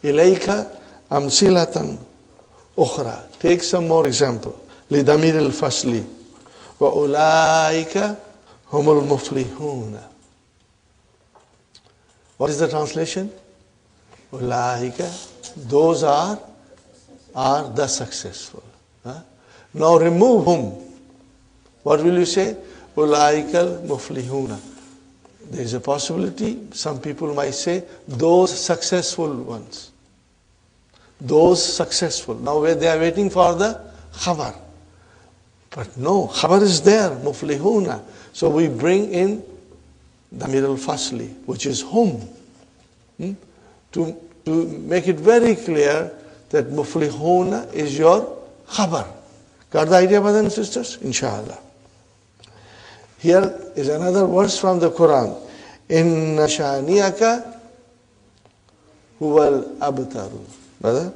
إليك أمثلة أخرى. Take some more example. لضمير الفصل وأولئك هم المفلحون. What is the translation? أولئك, those are the successful. Now remove whom. What will you say? أولئك المفلحون. There is a possibility, some people might say, those successful ones. Those successful. Now they are waiting for the khabar. But no, khabar is there, muflihuna. So we bring in damir al-fasli, which is whom. To make it very clear that muflihuna is your khabar. Got the idea, brothers and sisters? Inshallah. Here is another verse from the Quran. Inna shaniyaka huwal abtaru. Brother,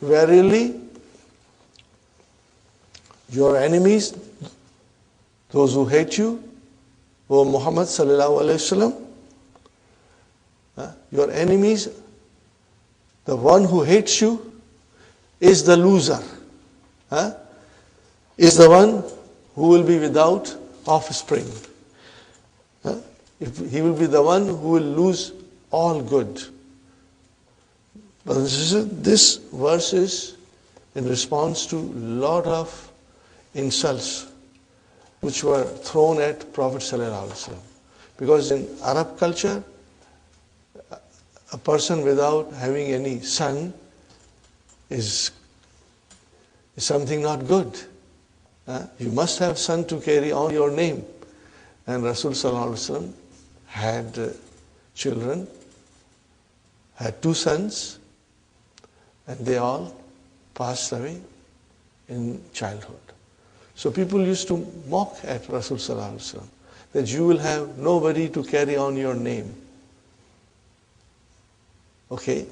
verily your enemies, those who hate you, O Muhammad sallallahu alaihi wasallam, your enemies, the one who hates you is the loser. Is the one who will be without offspring. He will be the one who will lose all good. But this verse is in response to a lot of insults which were thrown at Prophet ﷺ. Because in Arab culture, a person without having any son is something not good. You must have son to carry on your name. And Rasul ﷺ had children, had 2 sons, and they all passed away in childhood. So people used to mock at Rasul ﷺ that you will have nobody to carry on your name. Okay?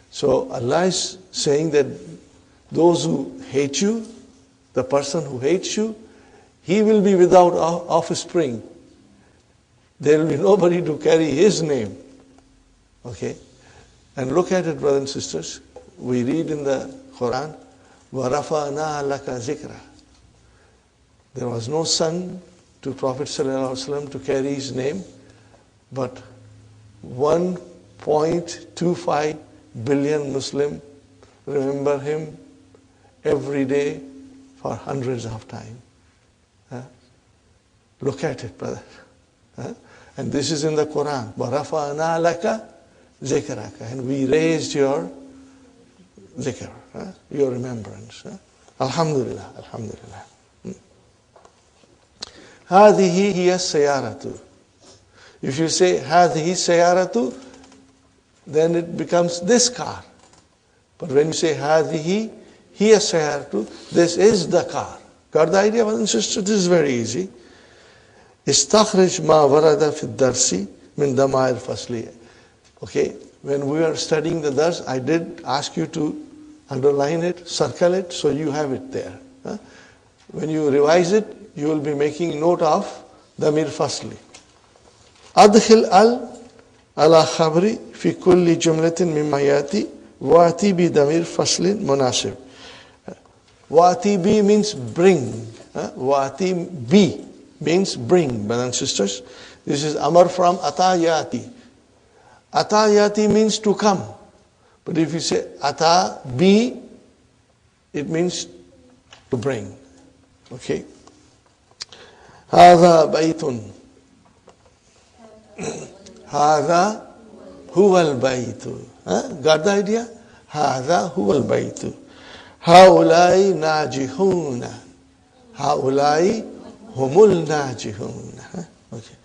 So Allah is saying that those who hate you, the person who hates you, he will be without offspring. There will be nobody to carry his name. Okay? And look at it, brothers and sisters. We read in the Quran, وَرَفَعْنَا لَكَ ذِكْرًا. There was no son to Prophet ﷺ to carry his name, but 1.25 billion Muslims remember him every day for hundreds of times. Look at it, brother. And this is in the Quran. وَرَفَعْنَا لَكَ ذِكْرَكَ. And we raised your zikr, your remembrance. Alhamdulillah, alhamdulillah. هذه هي السيارة. If you say هذه السيارة, then it becomes this car. But when you say هذه هي السيارة, this is the car. Got the idea, brothers and sisters? This is very easy. استخرج ما ورد في الدرس من ضمائر الفصل. Okay, when we are studying the dars, I did ask you to underline it, circle it, so you have it there. When you revise it, you will be making note of ضمير فصل. أدخل على خبري في كل جملة مما يأتي وأتي بضمير فصل مناسب. وأتي بي means bring. وأتي بي means bring, brothers and sisters. This is Amar from Atayati. Atayati means to come. But if you say Ata bi, it means to bring. Okay. هذا بيت. هذا هو البيت. Got the idea? هذا هو البيت. هؤلاء ناجحون. هؤلاء هم الناجحون. Okay.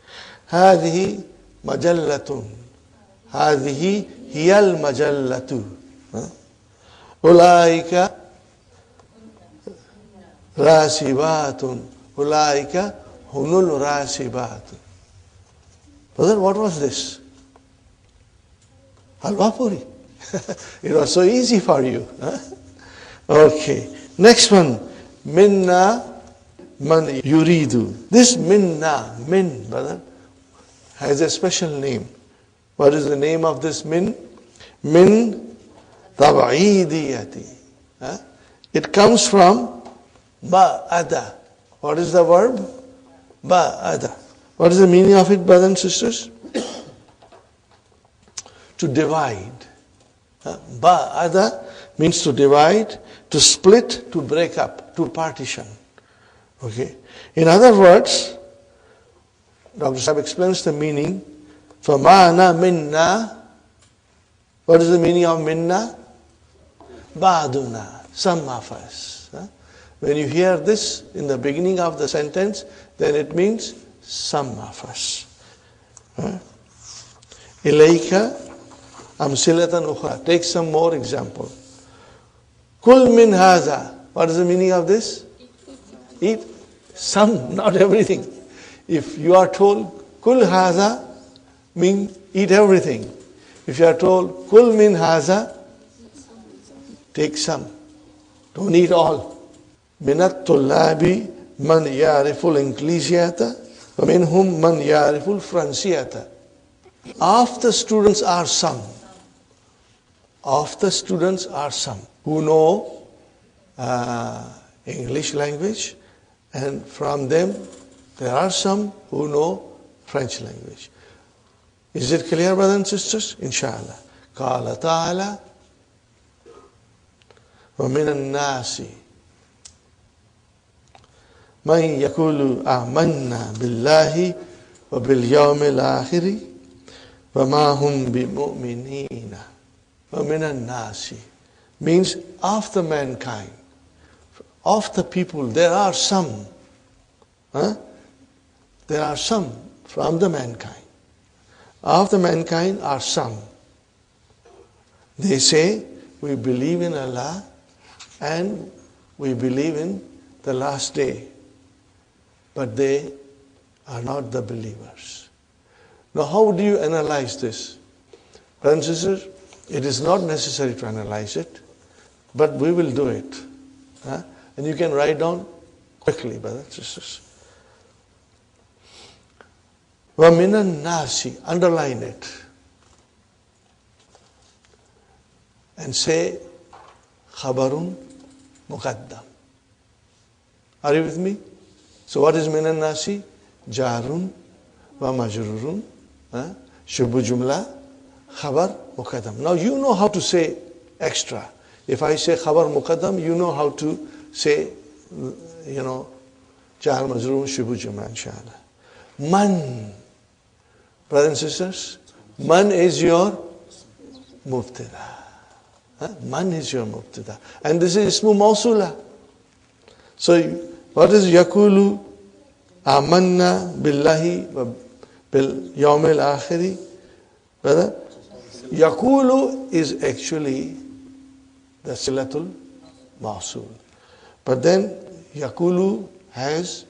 هذه مجلة. هذه هي المجلة. أولئك راسبات. أولئك هم الراسبات. Brother, what was this? Halwa puri. It was so easy for you. Okay. Next one. Minna man yuridu. This minna, min, brother, has a special name. What is the name of this min? Min Tab'idiyati. It comes from ba'ada. What is the verb? Ba'ada. What is the meaning of it, brothers and sisters? To divide. Ba'ada means to divide, to split, to break up, to partition. Okay. In other words, Dr. Sahib explains the meaning. فَمَعَنَا minna. What is the meaning of minna? Ba'duna, some of us. When you hear this in the beginning of the sentence, then it means some of us. Ilayka amsilatan ukhra. Take some more example. Kul min haza. What is the meaning of this? Eat some, not everything. If you are told kul haza, mean eat everything. If you are told kul min haza, take some. Don't eat all. Minat tullabi man yariful inglesiyata wa minhum man yariful fransiyata. Of the students are some. Of the students are some who know English language, and from them there are some who know French language. Is it clear, brothers and sisters? Inshallah. Qala ta'ala wa minan nasi man yakulu amanna billahi wa bil yawmil akhiri wa ma hum bimu'minina. Wa minan nasi means of the mankind. Of the people, there are some. There are some from the mankind. Of the mankind are some. They say, we believe in Allah and we believe in the last day. But they are not the believers. Now, how do you analyze this? Brothers and sisters, it is not necessary to analyze it, but we will do it. And you can write down quickly, brothers and sisters. وَمِنَ النَّاسِ, underline it. And say, خَبَرٌ مُقَدَّمٌ. Are you with me? So what is مِنَ النَّاسِ? جَارٌ وَمَجْرُورٌ شُبُّ جُمْلَةٌ خَبَرٌ مُقَدَّمٌ. Now you know how to say extra. If I say خَبَرٌ مُقَدَّمٌ, you know how to say, jar majroor shubhu jumla, inshallah. Man, brothers and sisters, man is your mubtada. Man is your mubtada. And this is ismu mawsula. So what is yakulu amanna billahi wa bil yawmil akhiri? Brother, yakulu is actually the silatul mawsul. But then yakulu has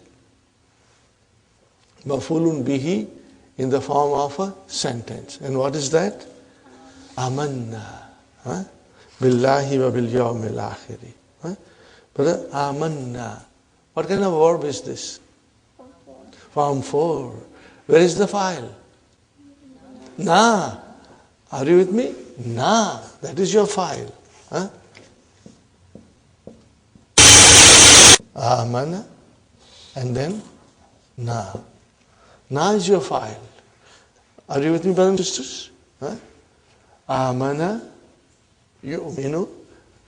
mafulun bihi in the form of a sentence. And what is that? Amanna. Billahi wa bil yawmil akhiri. But amanna. What kind of verb is this? Form 4. Where is the file? Na. Are you with me? Na. That is your file. Amana, and then na. Na is your file. Are you with me, brothers and sisters? Amana, yu'minu,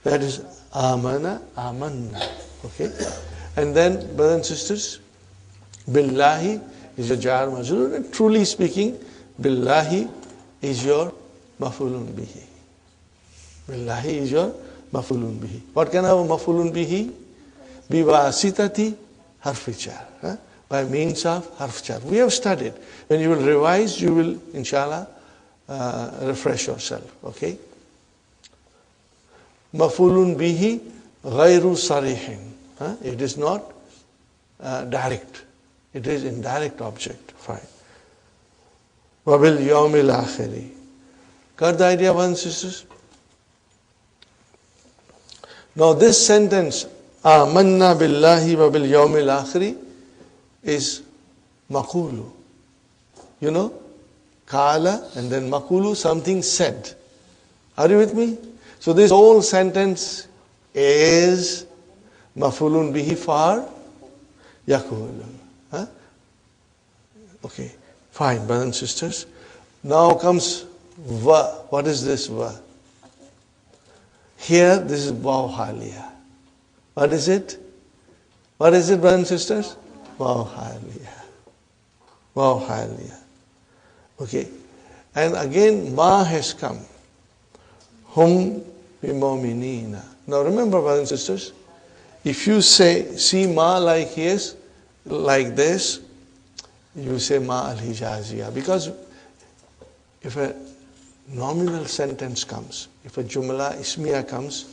that is amana, amanna. Okay? And then, brothers and sisters, billahi is your jar majroor, and truly speaking, billahi is your mafulun bihi. Billahi is your mafulun bihi. What kind of mafulun bihi? Biwasitati harf jar, by means of harf jar. We have studied. When you will revise, you will, inshallah, refresh yourself. Okay? Mafulun bihi ghayru sarihin. It is not direct. It is indirect object. Fine. Wabil yawmil akhiri. Got the idea, brothers and sisters? Now this sentence, Amanna billahi wa bil yawmil akhiri, is maqulu. You know, kala and then maqulu, something said. Are you with me? So this whole sentence is maf'ulun bihi for yakulu. Huh? Okay, fine, brothers and sisters. Now comes va. What is this va? Here, this is vav haliya. What is it? What is it, brothers and sisters? Vav haliya. Vav haliya. Okay. And again, ma has come. Hum bimu'minina. Now remember, brothers and sisters, if you say, see ma like this, you say ma al-hijaziyah. Because if a nominal sentence comes, if a jumla ismiya comes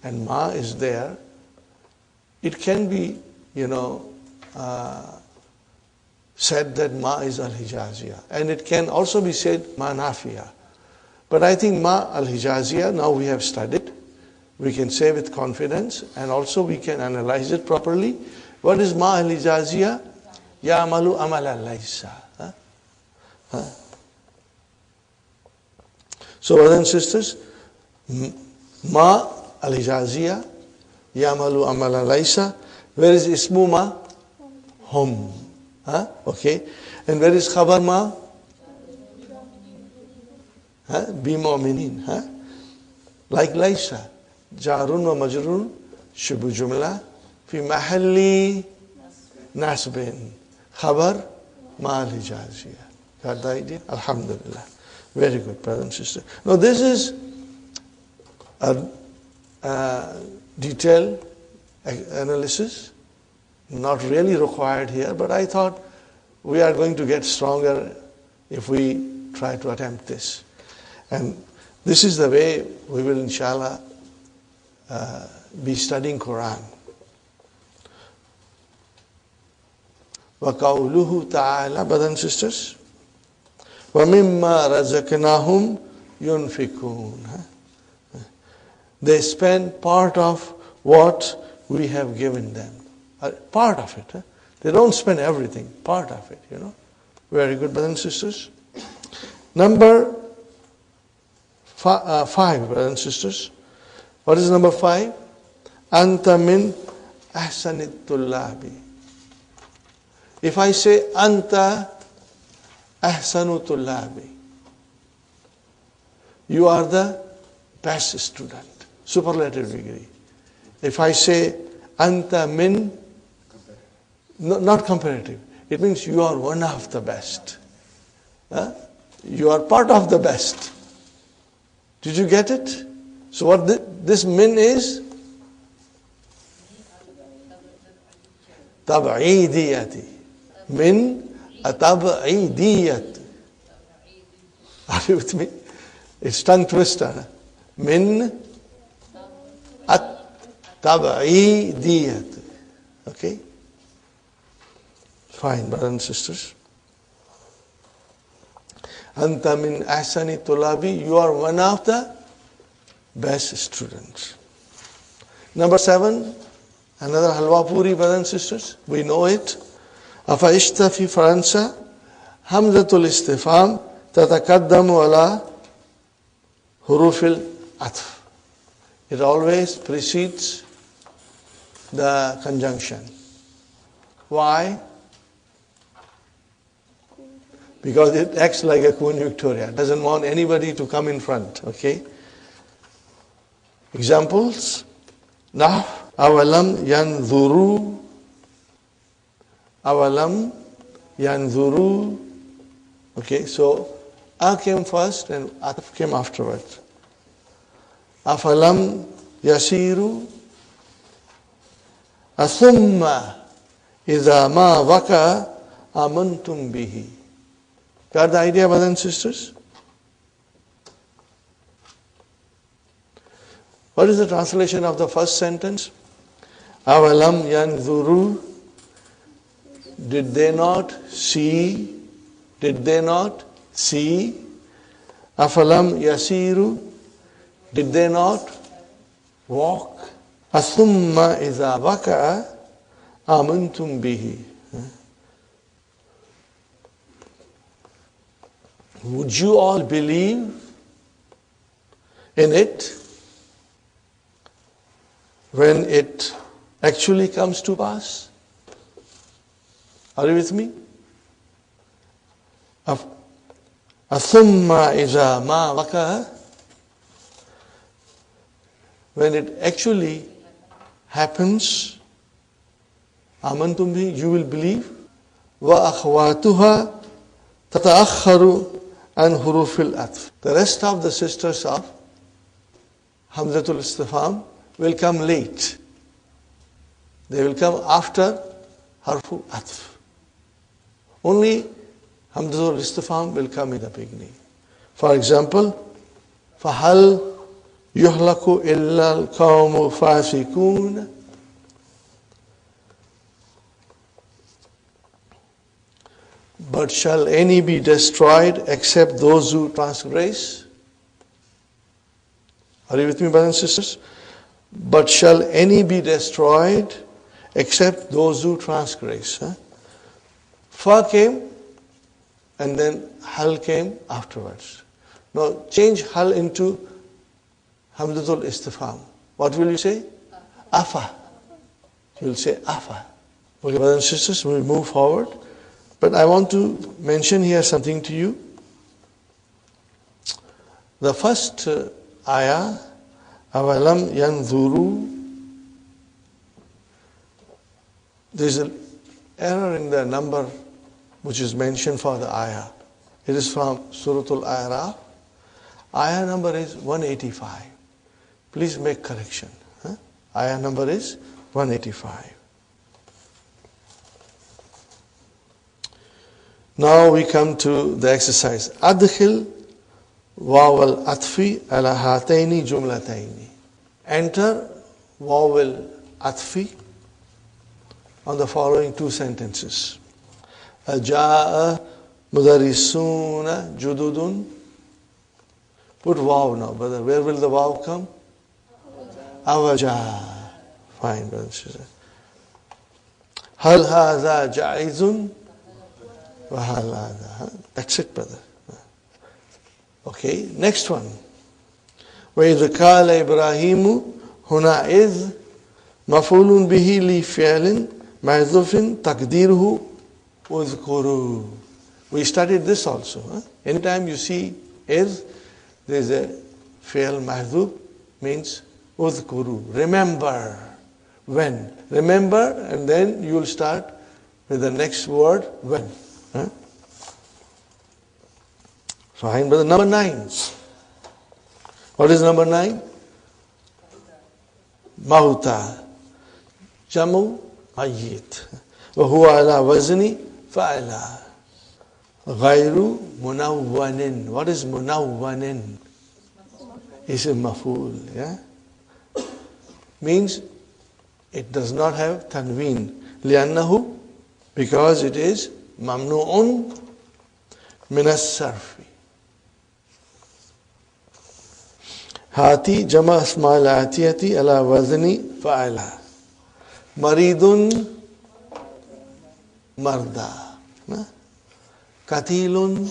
and ma is there, it can be, said that ma is al-hijaziyah. And it can also be said ma nafiya. But I think ma al-hijaziyah, now we have studied, we can say with confidence, and also we can analyze it properly. What is ma al-hijaziyah? Ya'malu amala laysa. So brothers and sisters, ma al-hijaziyah, ya'malu amala laysa. Where is ismu ma? Hum. Okay. And where is khabar ma? Bimu'minin. Like laysa. Jarun wa majrun, shubu jumla, fi mahalli nasbin. Khabar ma al-hijaziyah. Got the idea? Alhamdulillah. Very good, brother and sister. Now this is a detailed analysis, not really required here, but I thought we are going to get stronger if we try to attempt this. And this is the way we will, inshallah, be studying Quran. وَقَوْلُهُ تَعَالَى, brothers and sisters, وَمِمَّا رَزَقْنَاهُمْ يُنْفِقُونَ. They spend part of what we have given them. Part of it. They don't spend everything. Part of it, Very good, brothers and sisters. Number 5, brothers and sisters. What is number 5? Anta min ahsanit tullabi. If I say anta ahsanu tullabi, you are the best student, superlative degree. If I say anta min, not comparative, it means you are one of the best. You are part of the best. Did you get it? So what this min is? Tab'idiyati. Min atab'idiyat. Are you with me? It's tongue twister. Min at-tab'idiyat. Okay? Fine, brothers and sisters. Anta min ahsani tulabi. You are one of the best students. Number 7, another halwa puri, brothers and sisters. We know it. Afaishta fi Faransa, hamzatul istifham tatakaddamu ala hurufil atf. It always precedes the conjunction. Why? Because it acts like a Queen Victoria. It doesn't want anybody to come in front. Okay? Examples. Now, awalam yanzuru. Awalam yanzuru. Okay, so a came first and ataf came afterwards. Afalam yasiru. Athumma idha ma waka amantum bihi. Got the idea, brothers and sisters? What is the translation of the first sentence? Awalam yanzuru. Did they not see? Did they not see? Afalam yasiru. Did they not walk? Athumma idha waka'a amantum bihi. Would you all believe in it? when it actually comes to pass? Are you with me? Athumma iza ma waka. When it actually happens, amantum bihi, you will believe. Wa akhwatuha tata'akharu an hurufil atf. The rest of the sisters of Hamzatul Istifham will come late. They will come after Harfu Atf. Only Hamzatul Istifham will come in the beginning. For example, فَهَلْ يُحْلَكُ إِلَّا الْقَوْمُ فَاسِقُونَ. But shall any be destroyed except those who transgress? Are you with me, brothers and sisters? But shall any be destroyed except those who transgress? Fa came and then hal came afterwards. Now change hal into Hamzatul Istifham. What will you say? Afa. You will say afa. Okay, brothers and sisters, we will move forward. But I want to mention here something to you. The first ayah, Avalam yanzuru. There is an error in the number which is mentioned for the ayah. It is from Suratul A'raf. Ayah number is 185. Please make correction. Ayah number is 185. Now we come to the exercise. Adkhil waw al-atfi ala hataini jumlataini. Enter waw al-atfi on the following two sentences. Aja'a mudarrisuna jududun. Put waw now, brother. Where will the waw come? Awaja. Fine, brother. Hal hadha ja'izun? That's it, brother. Okay, next one. وَإِذْ قَالَ إِبْرَاهِيمُ هُنَا إِذْ مَفْعُولٌ بِهِ لِفِعْلٍ مَحْذُوفٍ تَقْدِيرُهُ اذْكُرُوا. We studied this also. Anytime you see إِذْ, there is a fi'l mahdhuf, means اذْكُرُوا. Remember. When? Remember, and then you will start with the next word, when. Fine, brother. Number 9. What is number 9? Mauta. Jamu mayyit. وهو على وزن فعلا. غير منون. What is munawwanin? It's a maf'ul. Yeah? Means it does not have tanween. لأنه, because it is mamnu'un min as-sarfi. Hati jama asma'al atiyati ala wazni fa'ala. Maridun marda. Katilun.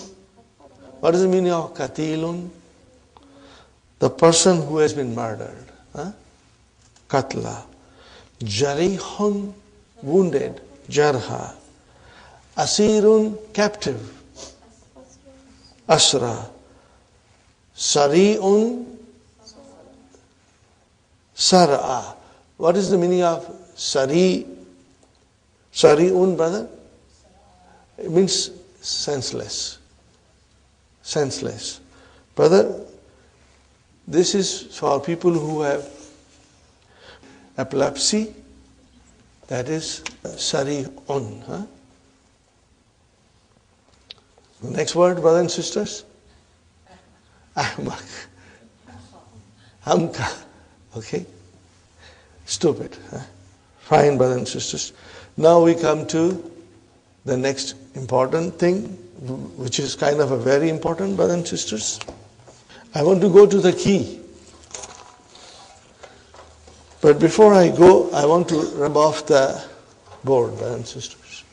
What is the meaning of katilun? The person who has been murdered. Katla. Jarihun, wounded. Jarha. Asirun, captive. Asra. Sari'un, sar'a. What is the meaning of Sari'un, brother? It means senseless. Senseless. Brother, this is for people who have epilepsy. That is Sari'un. The next word, brothers and sisters? Ahmak. Hamka. Okay? Stupid. Fine, brothers and sisters. Now we come to the next important thing, which is kind of a very important, brothers and sisters. I want to go to the key. But before I go, I want to rub off the board, brothers and sisters.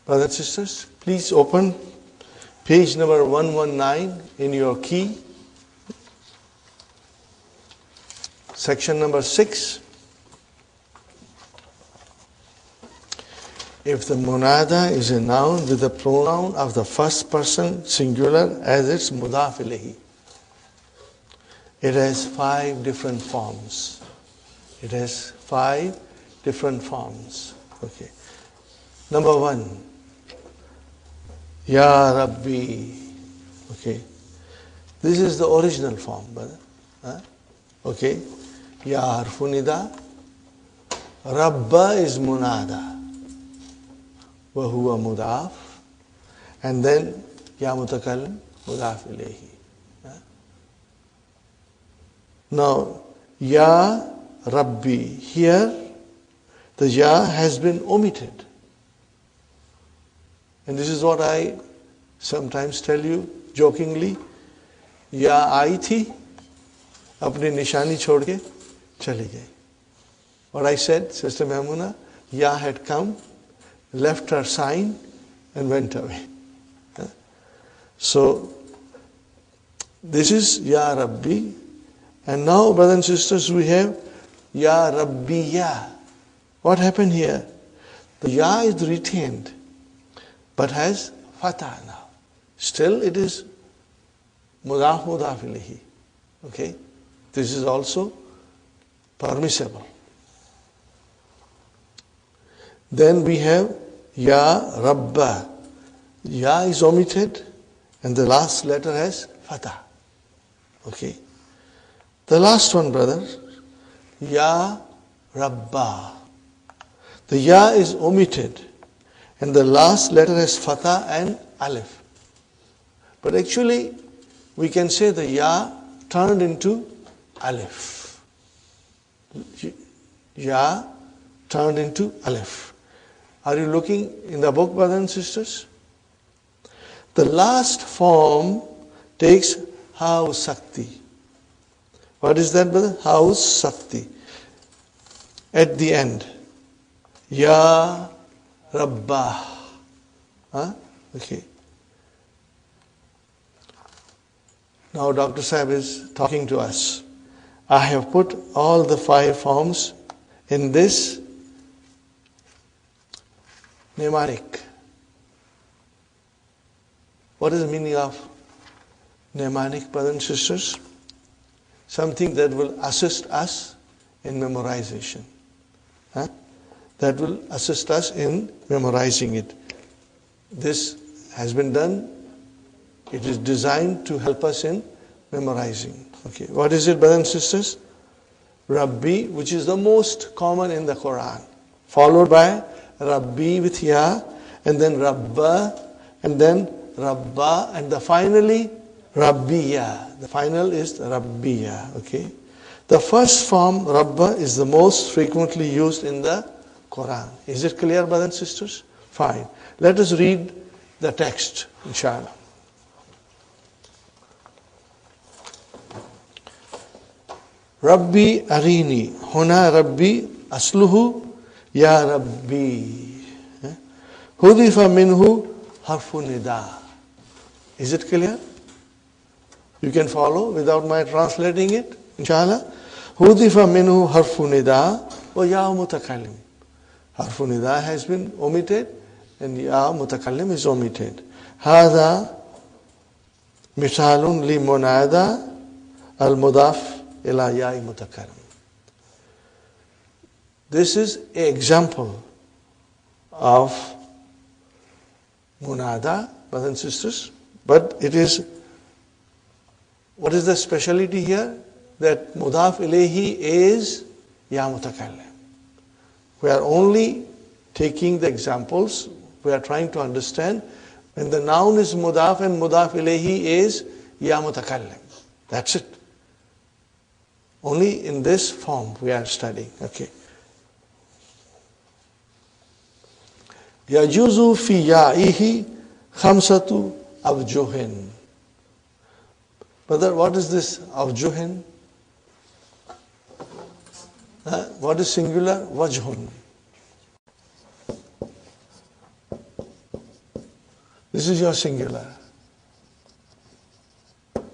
Brothers and sisters, please open page number 119 in your key. Section number 6. if the munada is a noun with the pronoun of the first person singular as its mudaf ilayhi. It has 5 different forms. It has 5 different forms. Okay. Number 1, Ya Rabbi. Okay. This is the original form, brother. Okay. Ya harfu nida. Rabba is munada. Wa huwa mudaf. And then Ya mutakallim mudaf ilayhi. Now, Ya Rabbi, here the Ya has been omitted. And this is what I sometimes tell you jokingly. Ya आई थी, अपनी निशानी छोड़ के चली गई. What I said, Sister Maimuna, Ya had come, left her sign and went away. So, this is Ya Rabbi. And now, brothers and sisters, we have Ya Rabbiya. What happened here? The Ya is retained, but has fatah now. Still it is mudaf ilayhi. Okay? This is also permissible. Then we have Ya Rabba. Ya is omitted and the last letter has fatah. Okay? The last one, brother, Ya Rabba. The Ya is omitted and the last letter has fatah and alif. But actually, we can say the Ya turned into alif. Ya turned into alif. Are you looking in the book, brothers and sisters? The last form takes How Sakti. What is that, brother? How Sakti. At the end. Ya Rabbah. Okay. Now Dr. Sahib is talking to us. I have put all the 5 forms in this mnemonic. What is the meaning of mnemonic, brothers and sisters? Something that will assist us in memorization. That will assist us in memorizing it. This has been done. It is designed to help us in memorizing. Okay, what is it, brothers and sisters? Rabbi, which is the most common in the Quran, followed by Rabbi with Ya, and then Rabba, and then Rabba, and finally Rabbiya. The final is Rabbiya. Okay, the first form Rabba is the most frequently used in the Quran. Is it clear, brothers and sisters? Fine. Let us read the text, inshallah. Rabbi Arini. Huna Rabbi Asluhu Ya Rabbi. Hudifa minhu harfu nida. Is it clear? You can follow without my translating it, inshallah. Hudifa minhu harfu nida wa ya mutakallim. Harfu nida has been omitted and ya mutakallim is omitted. Hada misalun li munada al mudaf ila ya'i mutakallim. This is an example of munada, brothers and sisters, but it is, what is the speciality here? That mudaf ilayhi is ya mutakallim. We are only taking the examples, we are trying to understand when the noun is mudaf and mudaf ilayhi is ya mutakallim. That's it. Only in this form we are studying. Okay. Yajuzu fi ya'ihi khamsatu awjuhin. Brother, what is this awjuhin? What is singular? Wajhun. This is your singular.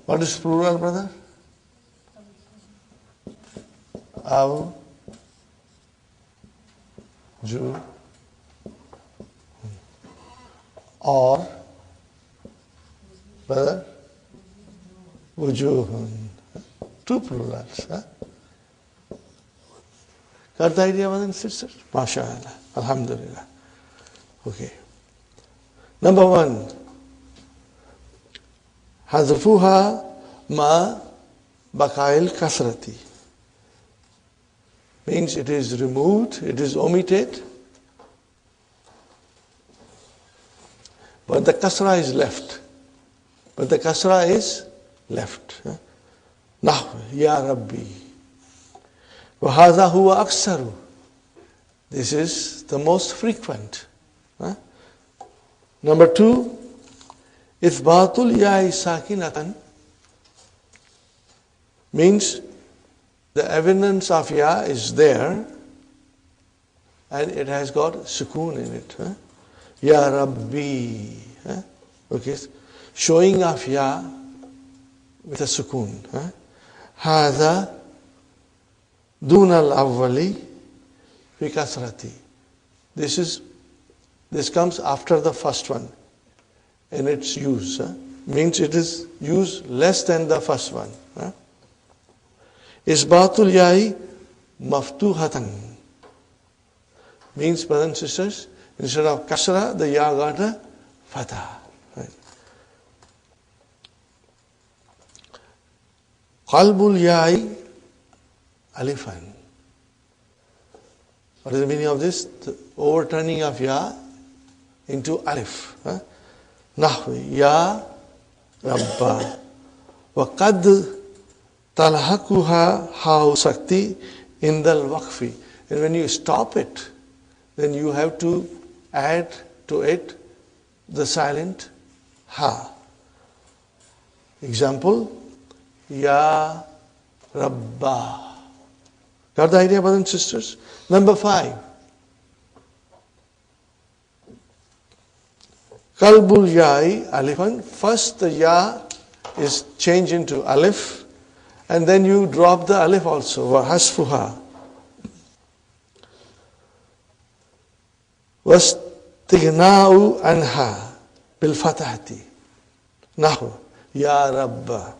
What is plural, brother? Aw, ju, or brother, wujuhun. Two plurals. Huh? Got the idea, brothers and sisters? MashaAllah. Alhamdulillah. Okay. Number one. Hazfuha ma baqa'il kasrati. Means it is removed, it is omitted, but the kasra is left. But the kasra is left. Nahw, ya Rabbi. وَهَذَا هُوَ أَكْثَرُ. This is the most frequent. Number two, إِثْبَاتُ الْيَاءِ سَاكِنَةً means the evidence of ya is there and it has got sukoon in it. Ya Rabbi. Okay. Showing of ya with a sukoon. هذا دون الأول في كسرتي. This comes after the first one in its use. Means it is used less than the first one. Isbatul ya'i maftuhatan. Means, brothers and sisters, instead of kasra, the ya got a fatah. Right? Qalbul ya'i alifan. What is the meaning of this? The overturning of ya into alif. Nahwi ya Rabba. Wa qad talhaquha ha'u sakti indal waqfi. And when you stop it, then you have to add to it the silent ha. Example, ya Rabba. Got the idea, brothers and sisters? Number 5. Qalbul ya'i alifan. First the ya is changed into alif, and then you drop the alif also. Wa hasfuha. Wastighna'u anha bil fatahati. Nahu. Ya Rabba.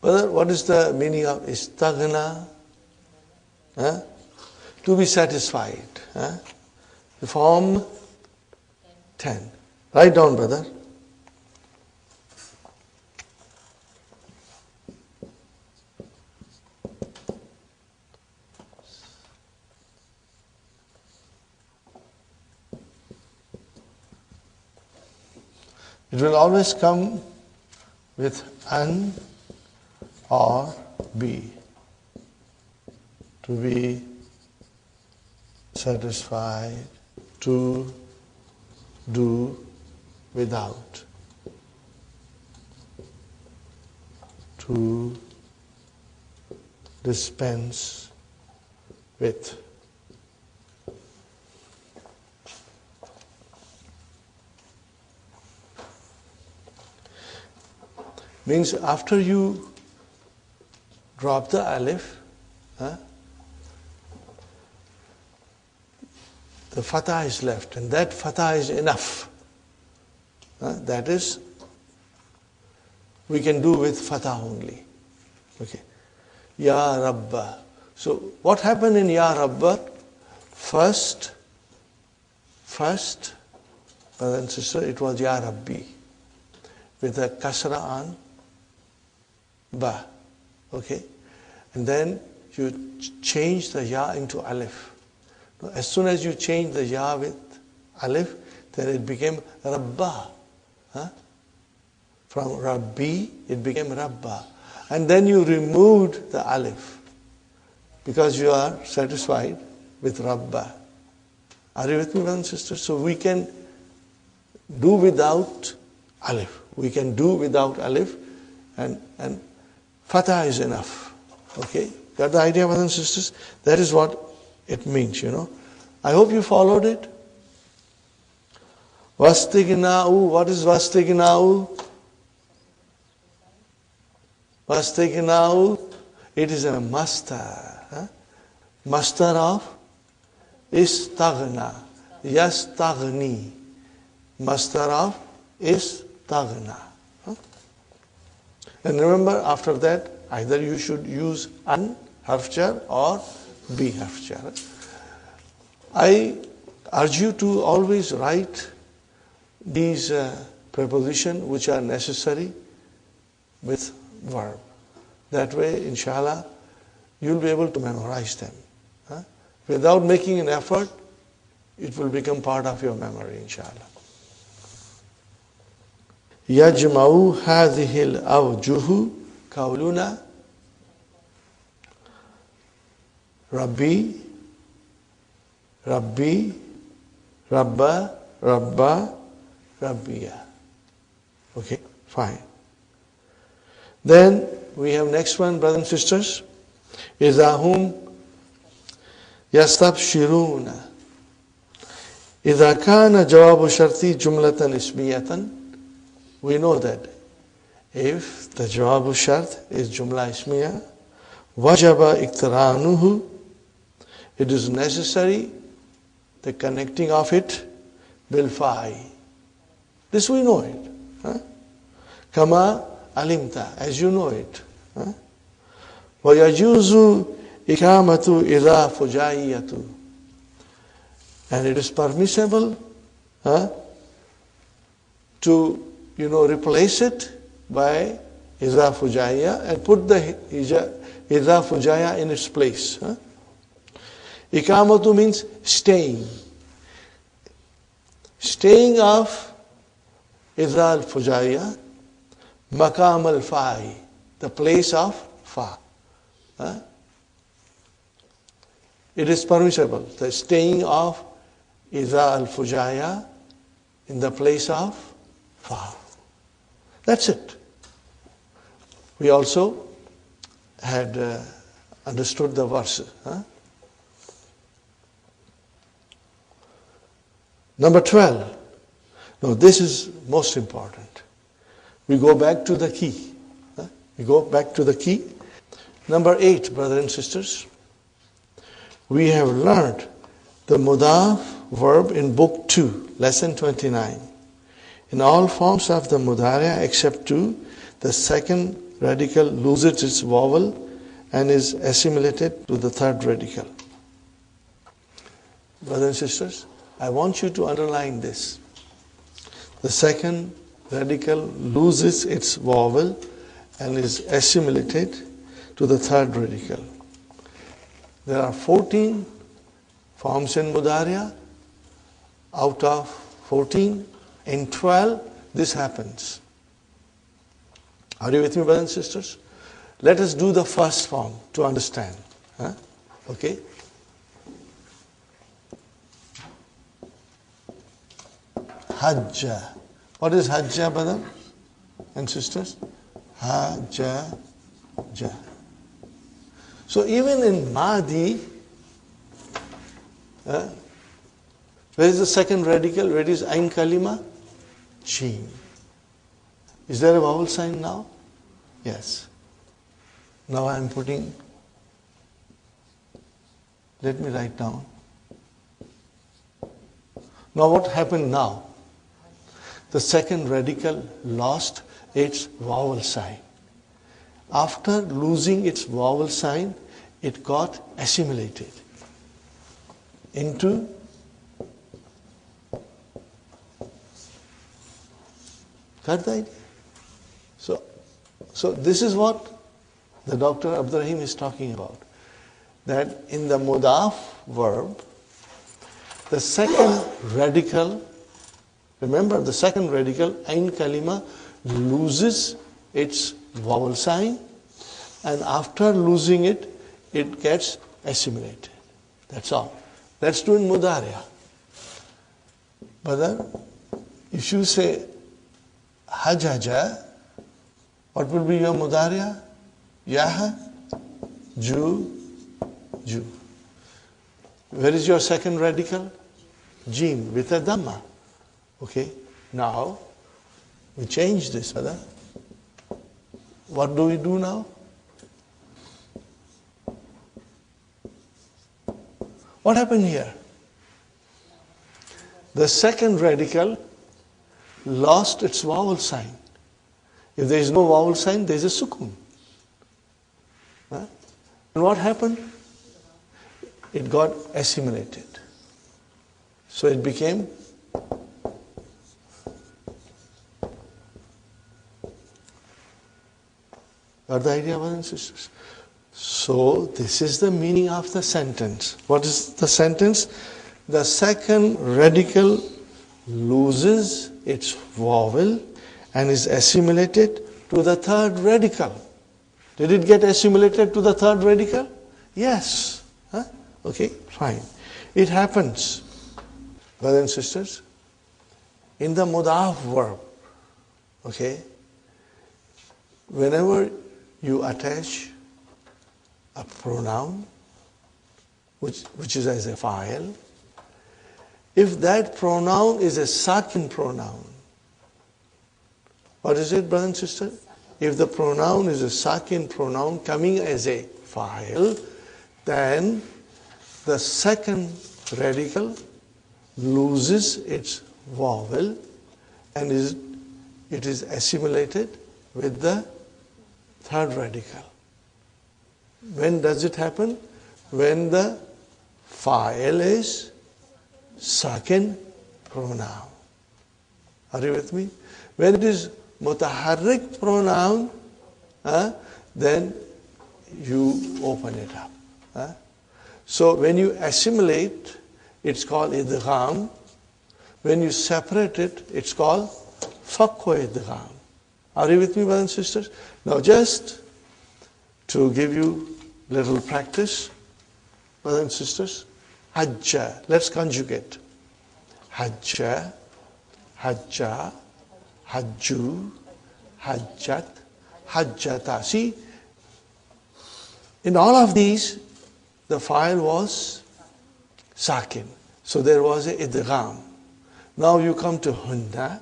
Brother, what is the meaning of istaghna? To be satisfied. Form 10. Write down, brother. It will always come with an or be. To be satisfied, to do without, to dispense with. Means after you drop the alif, the fatah is left, and that fatah is enough. That is, we can do with fatah only. Okay. Ya Rabba. So what happened in Ya Rabba? First, brother and sister, it was Ya Rabbi with a kasra on ba. Okay. And then you change the ya into alif. As soon as you change the ya with alif, then it became Rabba. From Rabbi, it became Rabba. And then you removed the alif because you are satisfied with Rabba. Are you with me, brothers and sisters? So we can do without alif. We can do without alif, and fatah is enough. Okay? Got the idea, brothers and sisters? That is what it means, I hope you followed it. Vastighna'u. What is vastighna'u? Vastighna'u. It is a mastar. Mastar of istaghna. yastaghni. Masdar of istaghna. And remember, after that, either you should use an harf jar or be harf jar. I urge you to always write these prepositions which are necessary with verb. That way, inshallah, you'll be able to memorize them. Without making an effort, it will become part of your memory, inshallah. يجمع هذه الأوجه قولنا ربي ربي ربا ربا ربيا. Okay, fine. Then we have next one, brothers and sisters. إذا هم يستبشرون. إذا كان جواب شرطي جملة اسمية. We know that if the jawab shart is jumla ismiya, wajaba iqtiranuhu, it is necessary the connecting of it bil fa'i. This we know it. Kama alimta, as you know it. Wa yajuzu ikamatu idha fujaiyatu. And it is permissible to replace it by idha fujaiya and put the idha fujaiya in its place. Ikamatu means staying. Staying of idha al-fujaiya, maqam al-fa'i, the place of fa. It is permissible, the staying of idha al-fujaiya in the place of fa. That's it. We also had understood the verse. Number 12. Now this is most important. We go back to the key. We go back to the key. Number 8, brothers and sisters. We have learned the mudaf verb in book 2, lesson 29. In all forms of the mudari except 2, the second radical loses its vowel and is assimilated to the third radical. Brothers and sisters, I want you to underline this. The second radical loses its vowel and is assimilated to the third radical. There are 14 forms in mudari. Out of 14, in 12, this happens. Are you with me, brothers and sisters? Let us do the first form to understand. Okay? Hajja. What is hajja, brother and sisters? Hajja. So even in Mahdi, where is the second radical? Where is Ain Kalima? Sheen. Is there a vowel sign now? Yes. Now I am putting, let me write down. Now what happened now? The second radical lost its vowel sign. After losing its vowel sign, it got assimilated into got the idea? So this is what the Dr. Abdurrahim is talking about. That in the mudaf verb, the second radical, remember the second radical, Ain Kalima, loses its vowel sign, and after losing it, it gets assimilated. That's all. Let's do in Mudariya. But then, if you say Hajaja, what will be your Mudariya? Yaha, Ju. Where is your second radical? Jim, with a Dhamma. Okay, now we change this, brother. What do we do now? What happened here? the second radical lost its vowel sign. If there is no vowel sign, there is a sukun. Huh? And what happened? It got assimilated. So it became got the idea, brothers and sisters? So this is the meaning of the sentence. What is the sentence? The second radical loses its vowel and is assimilated to the third radical. Did it get assimilated to the third radical? Yes. Huh? Okay, fine. It happens, brothers and sisters, in the mudaf verb. Okay? Whenever you attach a pronoun, which is as a file, if that pronoun is a sakin pronoun, what is it, brother and sister? If the pronoun is a sakin pronoun coming as a file, then the second radical loses its vowel and it is assimilated with the third radical. When does it happen? When the file is sakin pronoun. Are you with me? When it is mutaharrik pronoun, then you open it up. So when you assimilate, it's called idgham. When you separate it, it's called fakwa idgham. Are you with me, brothers and sisters? Now just to give you little practice, brothers and sisters, hajja, let's conjugate. Hajja, hajja, hajju, hajjat, hajjata. See, in all of these, the file was sakin. So there was a idgham. Now you come to hunna,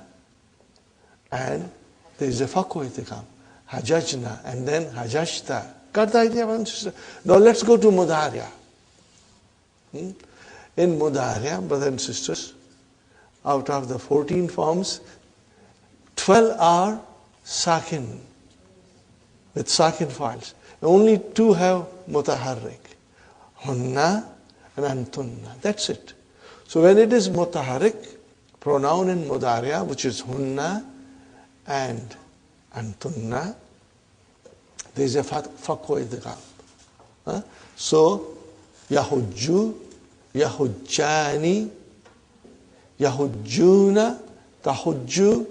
and there is a fakwa idgham. Hajajna, and then hajajta. Got the idea, brothers and sisters? Now let's go to mudhariya. In mudhariya, brothers and sisters, out of the 14 forms, 12 are sakin, with sakin files. Only 2 have mutaharrik, hunna and antunna. That's it. So when it is mutaharrik, pronoun in mudhariya, which is hunna and antunna, there is a fakwa idgham. So yahujju, yahujjani, yahujjuna, tahujju,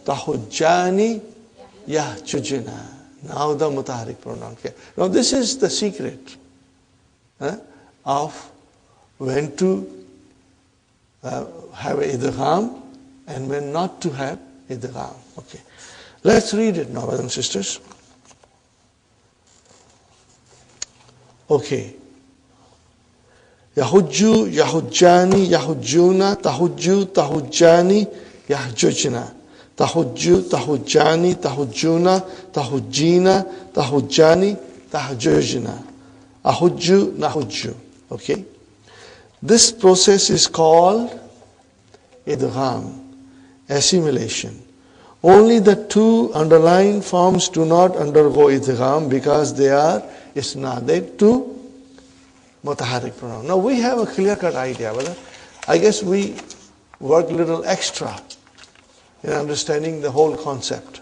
tahujjani, yahjujna. Now the mutaharrik pronoun. Now this is the secret of when to have idgham and when not to have idgham. Okay. Let's read it now, brothers and sisters. Okay. Yahujju, yahujjani, yahujjuna, tahujju, tahujjani, yahjujna. Tahujju, tahujjani, tahujjuna, tahujjina, tahujjani, tahjujna. Ahujju, nahujju. Okay. This process is called idgham, assimilation. Only the 2 underlying forms do not undergo idgham because they are isnaded to mutaharrik pronoun. Now we have a clear-cut idea, brother. I guess we work a little extra in understanding the whole concept.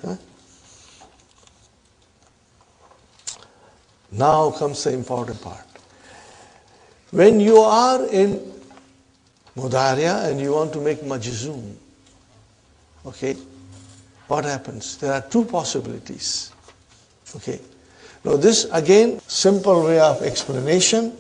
Now comes the important part. When you are in mudhariya and you want to make majzoom, okay, what happens? There are 2 possibilities. Okay. Now this again, simple way of explanation.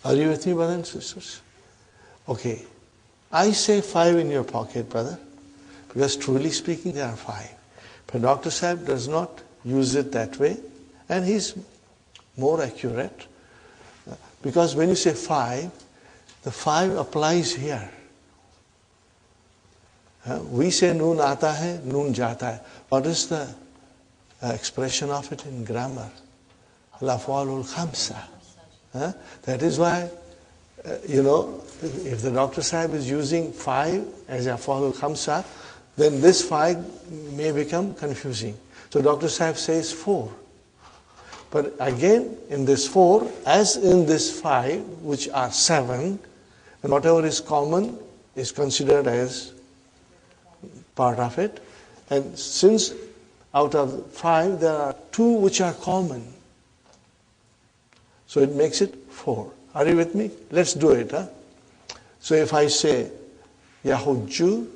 Are you with me, brothers and sisters? Okay. I say 5 in your pocket, brother, because truly speaking, there are 5. But Dr. Sahib does not use it that way, and he's more accurate. Because when you say 5, the 5 applies here. We say noon aata hai, noon jata hai. What is the expression of it in grammar? Al-af'alul khamsa. That is why, if the Dr. Sahib is using 5 as af'alul khamsa, then this 5 may become confusing. So Dr. Sahib says 4. But again, in this 4, as in this 5, which are 7, and whatever is common is considered as part of it. And since out of 5, there are 2 which are common, so it makes it 4. Are you with me? Let's do it. So if I say Yahujju,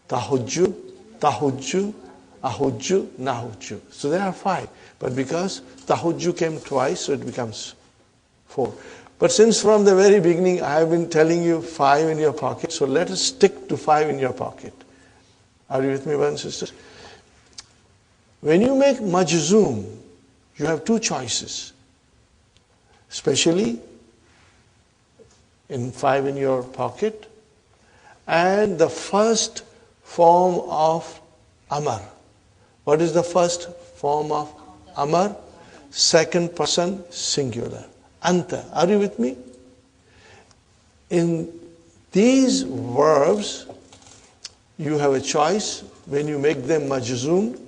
Tahujju, Tahujju, Ahujju, Nahujju. So there are 5. But because Tahujju came twice, so it becomes 4. But since from the very beginning I have been telling you 5 in your pocket, so let us stick to 5 in your pocket. Are you with me, brothers and sisters? When you make majzoom, you have 2 choices. Especially in 5 in your pocket, and the first form of Amar. What is the first form of Amar? Second person singular. Anta. Are you with me? In these verbs, you have a choice when you make them majzoom.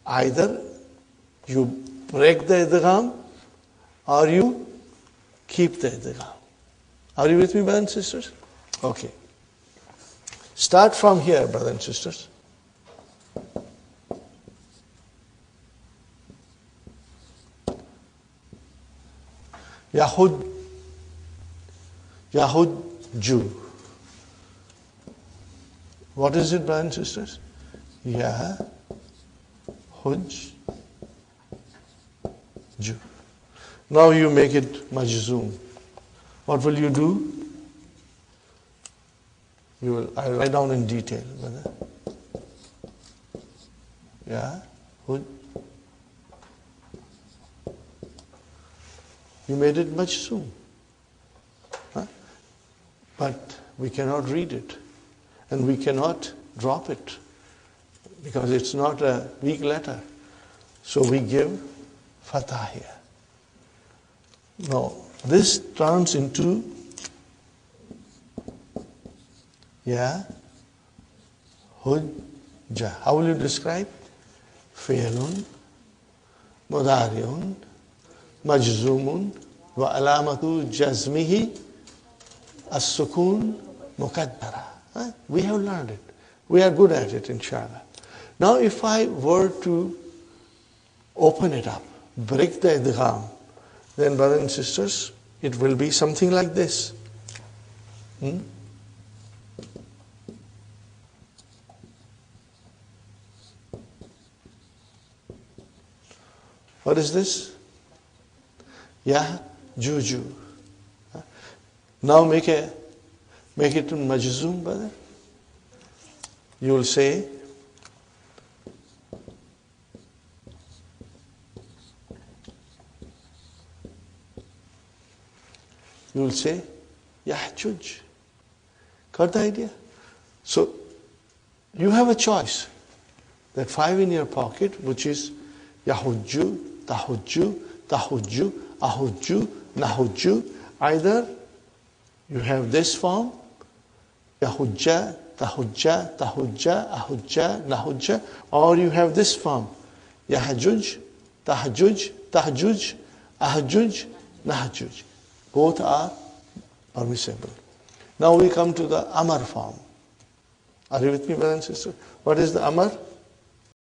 Either you break the idgham or you keep the idgham. Are you with me, brothers and sisters? Okay. Start from here, brothers and sisters. Yahujju. What is it, brothers and sisters? Yahujju. Now you make it majzoom. What will you do? I'll write down in detail, brother. You made it majzoom. But we cannot read it. And we cannot drop it. Because it's not a weak letter. So we give fatah here. Now, this turns into hujja. How will you describe? Fi'lun, mudari'un, majzumun, wa alamatu jazmihi, as-sukun, muqaddara. We have learned it. We are good at it, inshallah. Now, if I were to open it up, break the idgham, then, brothers and sisters, it will be something like this. What is this? Juju. Now make it majzoom, brother. You will say Yahjuj. Got the idea? So you have a choice. That 5 in your pocket, which is Yahujju, Tahujju, Tahujju, Ahujju, Nahujju. Either you have this form, Yahujja, Tahujja, Tahujja, Ahujja, Nahujja, or you have this form, Yahjuj, Tahjuj, Tahjuj, Ahjuj, Nahjuj. Both are permissible. Now we come to the Amar form. Are you with me, brothers and sisters? What is the Amar?